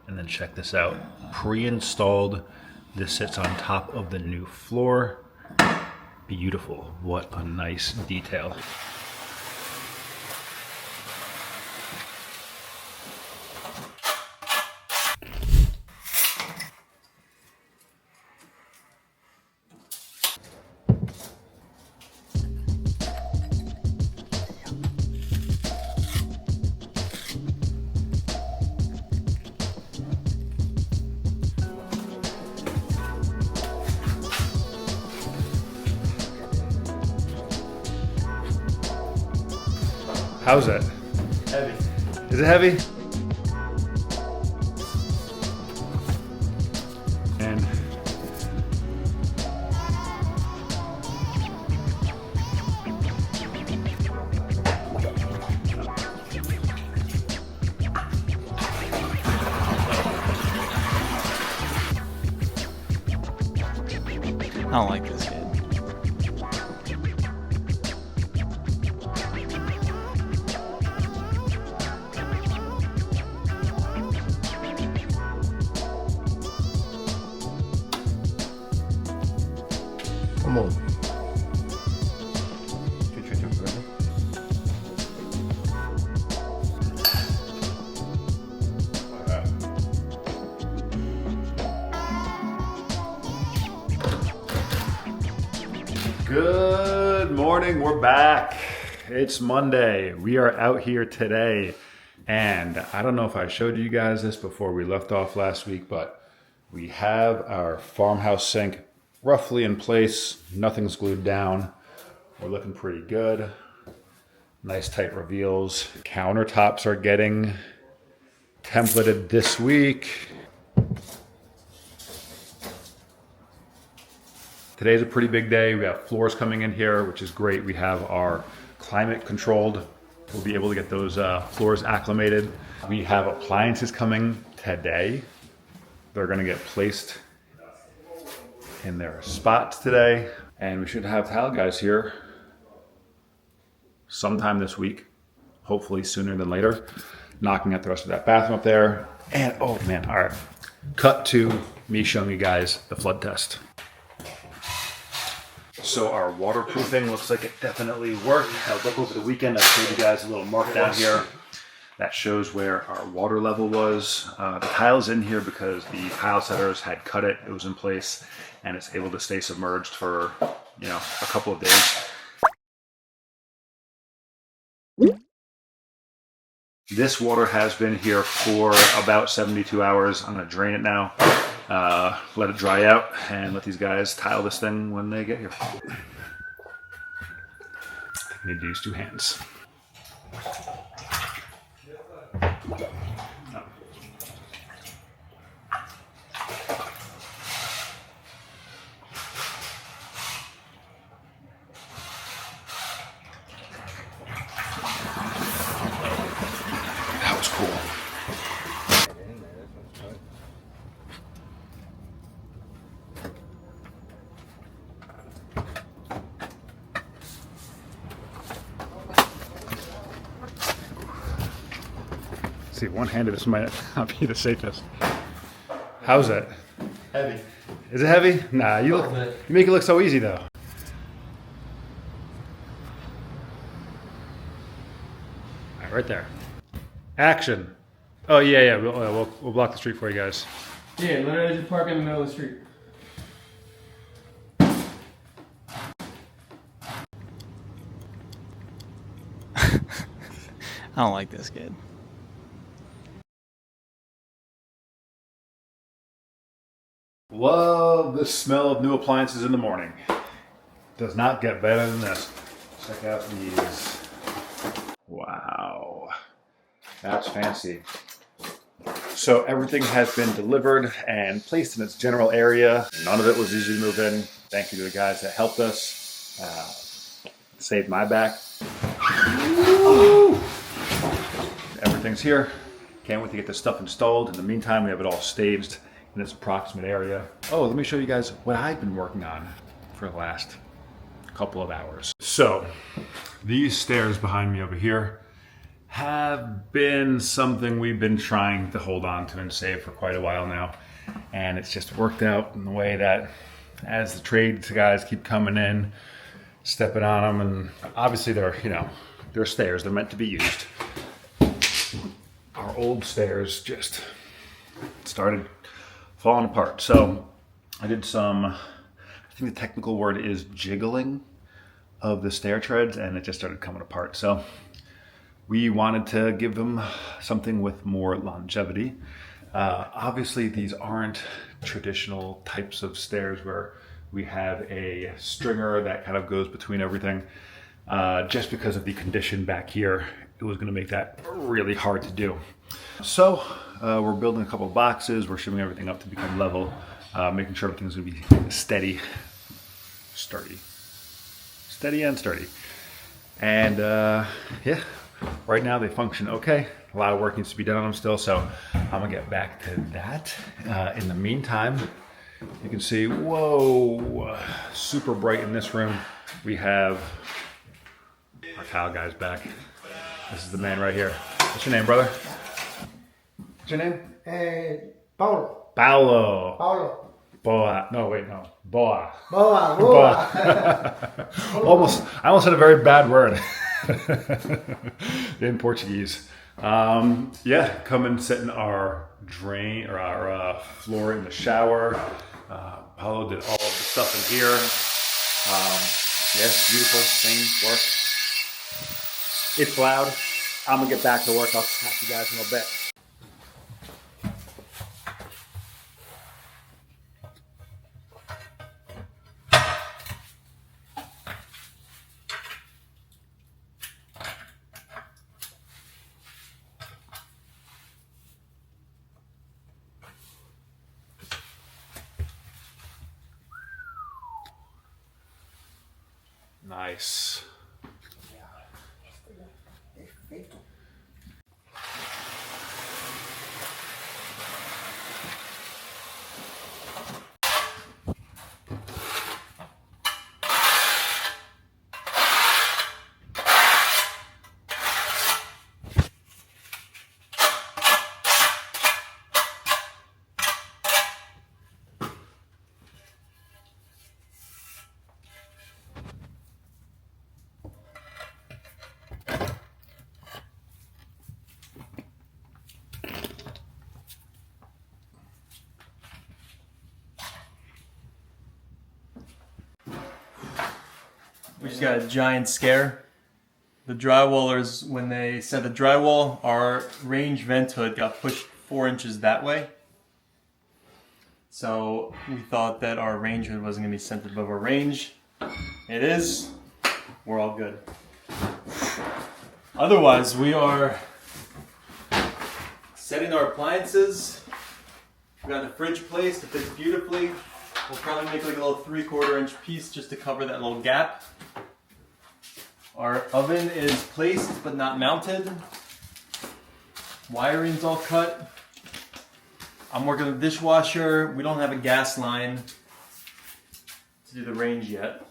And then check this out, pre-installed. This sits on top of the new floor. Beautiful, what a nice detail. How's it? Heavy. Is it heavy? And I don't like this kid. Come on. good morning, we're back. It's Monday. We are out here today. And I don't know if I showed you guys this before we left off last week, but we have our farmhouse sink roughly in place. Nothing's glued down. We're looking pretty good. Nice tight reveals. Countertops are getting templated this week. Today's a pretty big day. We have floors coming in here, which is great. We have our climate controlled. We'll be able to get those floors acclimated. We have appliances coming today. They're gonna get placed in their spots today. And we should have tile guys here sometime this week, hopefully sooner than later, knocking out the rest of that bathroom up there. And oh man, all right, cut to me showing you guys the flood test. So our waterproofing looks like it definitely worked. I looked over the weekend, I showed you guys a little mark down here that shows where our water level was. The tile's in here because the tile setters had cut it. It was in place and it's able to stay submerged for, you know, a couple of days. This water has been here for about 72 hours. I'm gonna drain it now, let it dry out, and let these guys tile this thing when they get here. I need to use two hands. That was cool. See, one-handed, this might not be the safest. How's it? Heavy. Is it heavy? Nah, you make it look so easy though. All right, right there. Action. Oh yeah, we'll block the street for you guys. Yeah, literally just park in the middle of the street. I don't like this kid. Love the smell of new appliances in the morning. Does not get better than this. Check out these. Wow, that's fancy. So everything has been delivered and placed in its general area. None of it was easy to move in. Thank you to the guys that helped us. Saved my back. Everything's here. Can't wait to get this stuff installed. In the meantime, we have it all staged in its approximate area. Oh, let me show you guys what I've been working on for the last couple of hours. So these stairs behind me over here, have been something we've been trying to hold on to and save for quite a while now. And it's just worked out in the way that as the trade guys keep coming in, stepping on them, and obviously they're stairs, they're meant to be used. Our old stairs just started falling apart. So I did I think the technical word is jiggling of the stair treads, and it just started coming apart. So we wanted to give them something with more longevity. Obviously, these aren't traditional types of stairs where we have a stringer that kind of goes between everything. Just because of the condition back here, it was going to make that really hard to do. So we're building a couple of boxes. We're shimming everything up to become level, making sure everything's going to be steady and sturdy. And yeah, right now they function okay. A lot of work needs to be done on them still, so I'm gonna get back to that. In the meantime, you can see, whoa, super bright in this room. We have our tile guys back. This is the man right here. What's your name, brother? What's your name? Paulo. Paolo. Paulo. Boa. No, wait, no. Boa. Boa, boa. I almost said a very bad word in Portuguese. Yeah, come and sit in our drain or our floor in the shower. Paulo did all of the stuff in here. Yes, beautiful thing, work. It's loud. I'm gonna get back to work. I'll catch you guys in a bit. Nice. We just got a giant scare. The drywallers, when they set the drywall, our range vent hood got pushed 4 inches that way. So we thought that our range hood wasn't going to be centered above our range. It is. We're all good. Otherwise, we are setting our appliances. We got the fridge placed. It fits beautifully. We'll probably make like a little 3/4 inch piece just to cover that little gap. Our oven is placed but not mounted. Wiring's all cut. I'm working on the dishwasher. We don't have a gas line to do the range yet.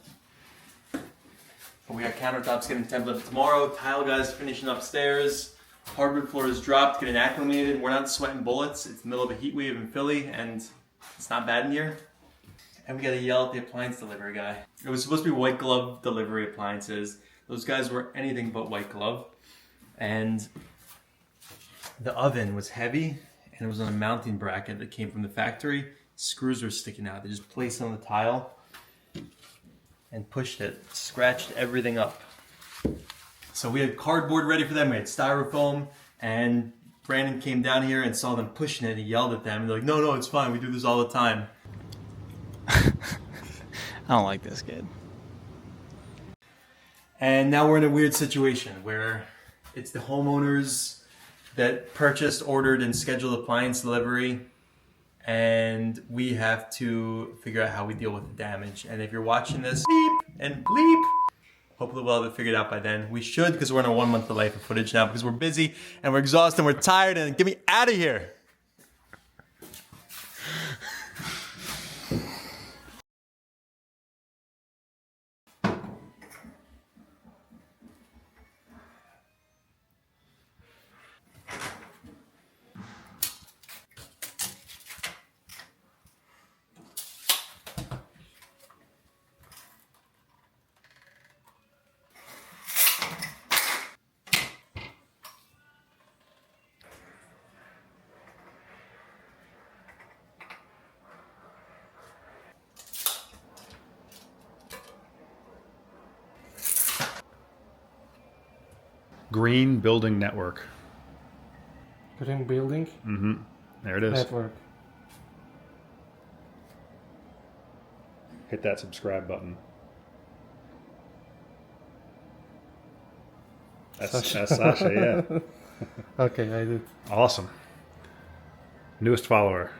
But we got countertops getting templated tomorrow. Tile guys finishing upstairs. Hardwood floor is dropped, getting acclimated. We're not sweating bullets. It's the middle of a heat wave in Philly and it's not bad in here. And we gotta yell at the appliance delivery guy. It was supposed to be white glove delivery appliances. Those guys were anything but white glove. And the oven was heavy and it was on a mounting bracket that came from the factory. Screws were sticking out. They just placed it on the tile and pushed it, scratched everything up. So we had cardboard ready for them, we had styrofoam, and Brandon came down here and saw them pushing it and he yelled at them and they're like, no, it's fine, we do this all the time. I don't like this kid. And now we're in a weird situation where it's the homeowners that purchased, ordered, and scheduled appliance delivery, and we have to figure out how we deal with the damage. And if you're watching this, beep and bleep, hopefully we'll have it figured out by then. We should, because we're in a 1 month delay for footage now, because we're busy and we're exhausted and we're tired, and get me out of here. Green Building Network. Green building There it is. network. Hit that subscribe button. That's Sasha, yeah. Okay, I did. Awesome. Newest follower.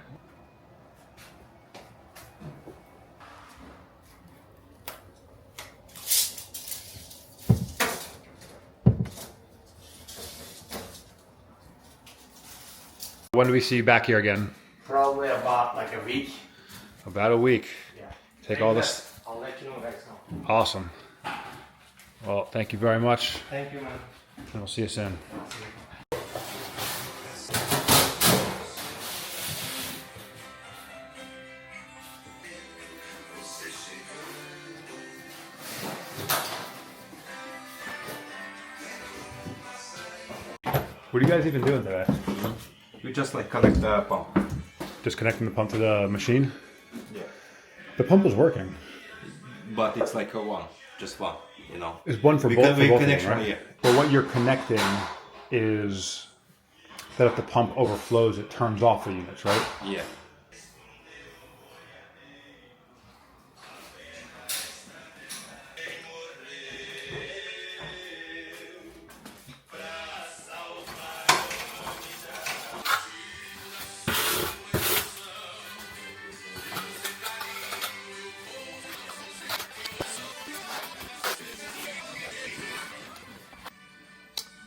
When do we see you back here again? Probably about like a week. About a week. Yeah. Take all this. I'll let you know guys now. Awesome. Well, thank you very much, Thank you, man. and we'll see you soon. What are you guys even doing today? You just like connect the pump. Just connecting the pump to the machine? Yeah. The pump was working. But it's like a one, just one, you know. It's one for We both, can- for we both of them, connection, right? yeah. But what you're connecting is that if the pump overflows, it turns off the units, right? Yeah.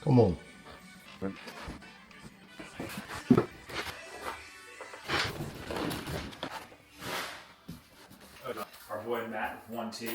Come on. Our boy Matt with 1T.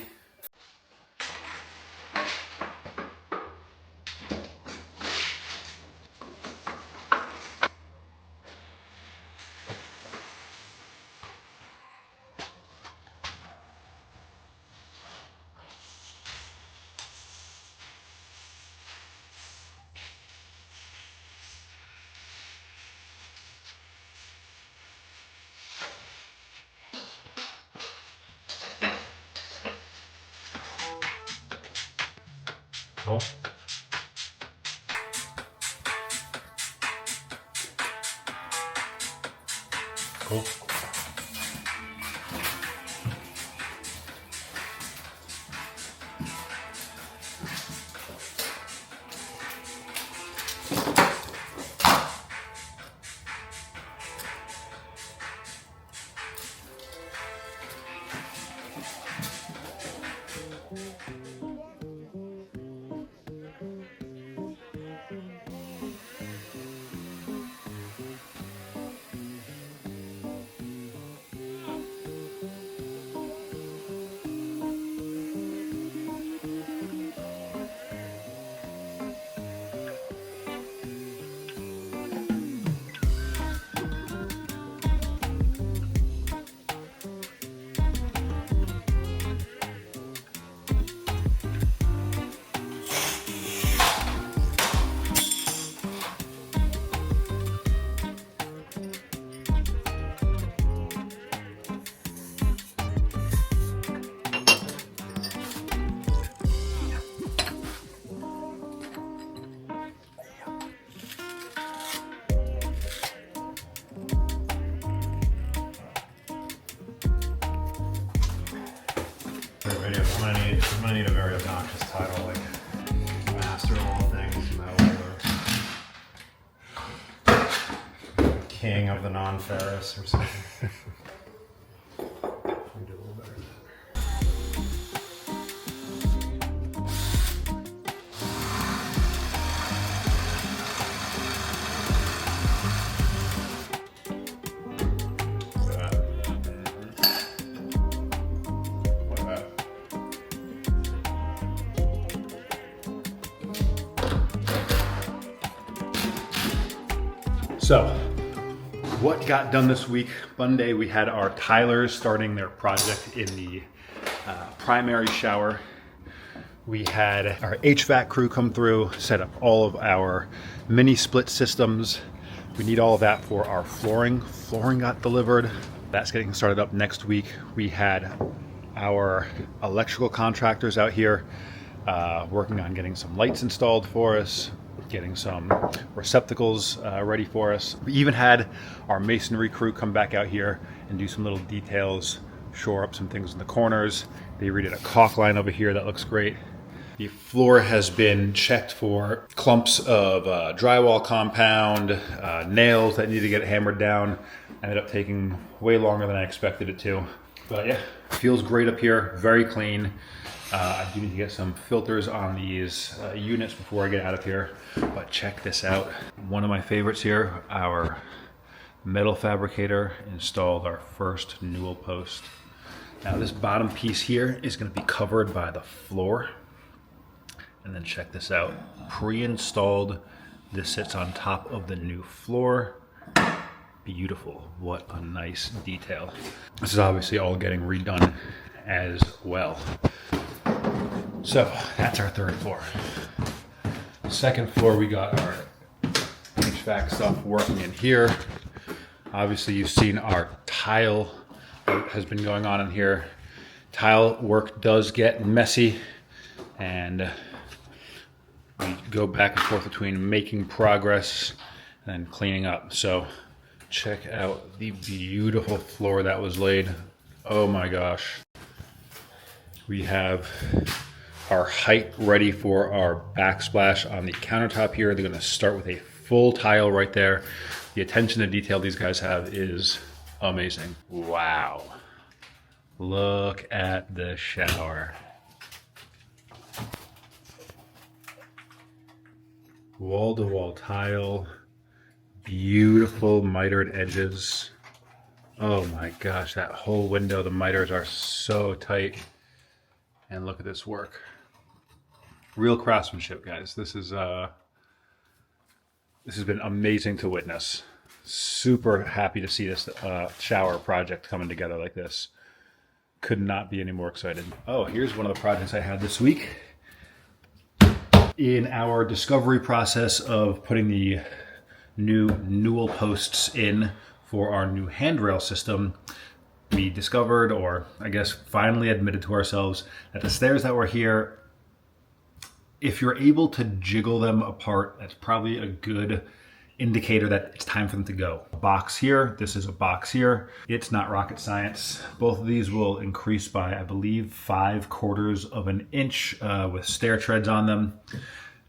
Cool. Cool. Video. I'm gonna need a very obnoxious title like Master of All Things Metal or King of the Non-Ferrous or something. We do a little better than that. So, what got done this week? Monday, we had our tilers starting their project in the primary shower. We had our HVAC crew come through, set up all of our mini split systems. We need all of that for our flooring. Flooring got delivered. That's getting started up next week. We had our electrical contractors out here working on getting some lights installed for us. getting some receptacles ready for us. We even had our masonry crew come back out here and do some little details, shore up some things in the corners. They redid a caulk line over here that looks great. The floor has been checked for clumps of drywall compound, nails that need to get hammered down. Ended up taking way longer than I expected it to. But yeah, feels great up here, very clean. I do need to get some filters on these units before I get out of here. But check this out. One of my favorites here, our metal fabricator installed our first Newel post. Now this bottom piece here is going to be covered by the floor. And then check this out, pre-installed. This sits on top of the new floor. Beautiful, what a nice detail. This is obviously all getting redone as well. So that's our third floor. Second floor, we got our HVAC stuff working in here. Obviously you've seen our tile work has been going on in here. Tile work does get messy, and we go back and forth between making progress and cleaning up. So check out the beautiful floor that was laid. Oh my gosh. We have our height ready for our backsplash on the countertop here. They're gonna start with a full tile right there. The attention to detail these guys have is amazing. Wow. Look at the shower. Wall-to-wall tile, beautiful mitered edges. Oh my gosh, that whole window, the miters are so tight. And look at this work. Real craftsmanship, guys. This has been amazing to witness. Super happy to see this shower project coming together like this. Could not be any more excited. Oh, here's one of the projects I had this week. In our discovery process of putting the new Newel posts in for our new handrail system, we discovered, or I guess finally admitted to ourselves, that the stairs that were here, if you're able to jiggle them apart, that's probably a good indicator that it's time for them to go. A box here, this is a box here. It's not rocket science. Both of these will increase by, I believe, 5/4 of an inch with stair treads on them,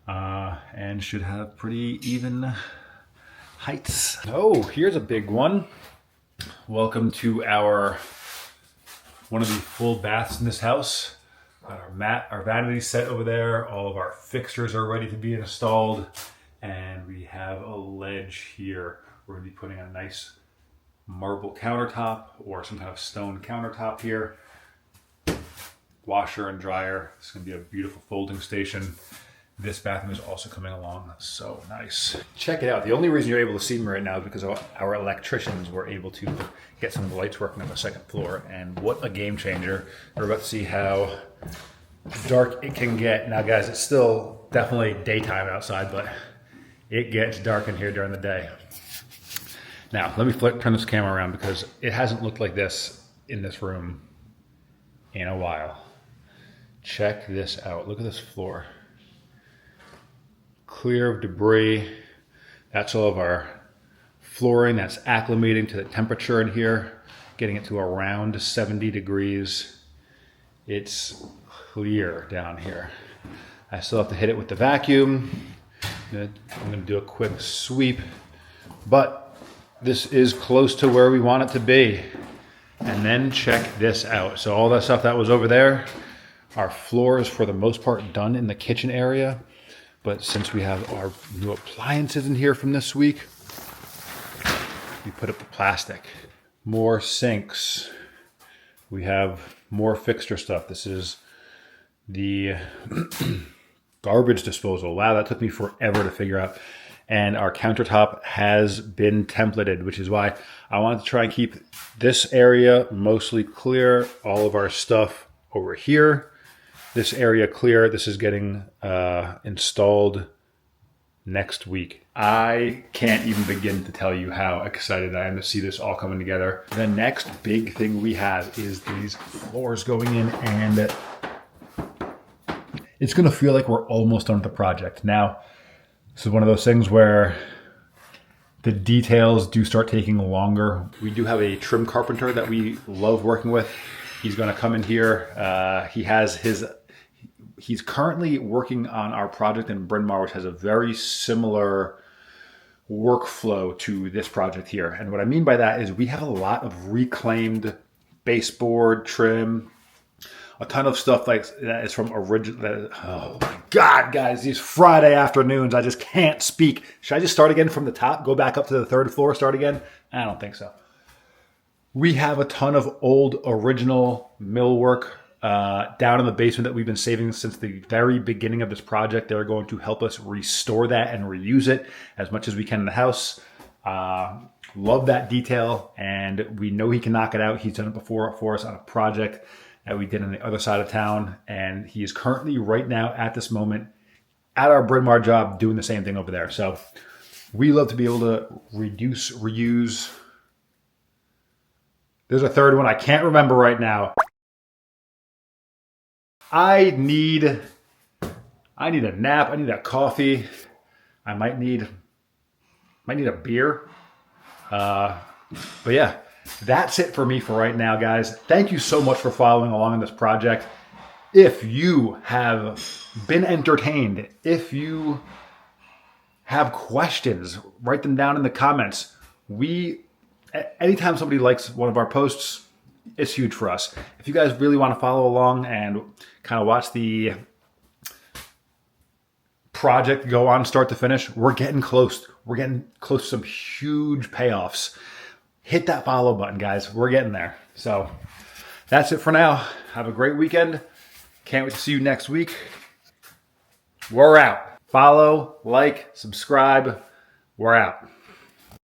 and should have pretty even heights. Oh, here's a big one. Welcome to one of the full baths in this house. Our vanity set over there. All of our fixtures are ready to be installed. And we have a ledge here. We're gonna be putting a nice marble countertop or some kind of stone countertop here. Washer and dryer. It's gonna be a beautiful folding station. This bathroom is also coming along so nice. Check it out. The only reason you're able to see me right now is because our electricians were able to get some of the lights working on the second floor, and what a game changer. We're about to see how dark it can get. Now guys, it's still definitely daytime outside, but it gets dark in here during the day. Now, let me turn this camera around because it hasn't looked like this in this room in a while. Check this out. Look at this floor. Clear of debris. That's all of our flooring that's acclimating to the temperature in here, getting it to around 70 degrees. It's clear down here. I still have to hit it with the vacuum. I'm going to do a quick sweep, but this is close to where we want it to be. And then check this out. So all that stuff that was over there, our floor is for the most part done in the kitchen area. But since we have our new appliances in here from this week, we put up the plastic. More sinks. We have more fixture stuff. This is the garbage disposal. Wow, that took me forever to figure out. And our countertop has been templated, which is why I wanted to try and keep this area mostly clear. All of our stuff over here, this area clear. This is getting installed next week. I can't even begin to tell you how excited I am to see this all coming together. The next big thing we have is these floors going in, and it's going to feel like we're almost done with the project. Now, This is one of those things where the details do start taking longer. We do have a trim carpenter that we love working with. He's going to come in here. He's currently working on our project in Bryn Mawr, which has a very similar workflow to this project here. And what I mean by that is we have a lot of reclaimed baseboard trim, a ton of stuff like that is from original. Oh my God, guys, these Friday afternoons, I just can't speak. Should I just start again from the top, go back up to the third floor, start again? I don't think so. We have a ton of old original millwork down in the basement that we've been saving since the very beginning of this project. They're going to help us restore that and reuse it as much as we can in the house. Love that detail, and we know he can knock it out. He's done it before for us on a project that we did on the other side of town, and he is currently right now at this moment at our Bryn Mawr job doing the same thing over there. So we love to be able to reduce, reuse. There's a third one I can't remember right now. I need a nap. I need a coffee. I might need a beer. But yeah, that's it for me for right now, guys. Thank you so much for following along in this project. If you have been entertained, if you have questions, write them down in the comments. Anytime somebody likes one of our posts, it's huge for us. If you guys really want to follow along and kind of watch the project go on start to finish, we're getting close. We're getting close to some huge payoffs. Hit that follow button, guys. We're getting there. So that's it for now. Have a great weekend. Can't wait to see you next week. We're out. Follow, like, subscribe. We're out.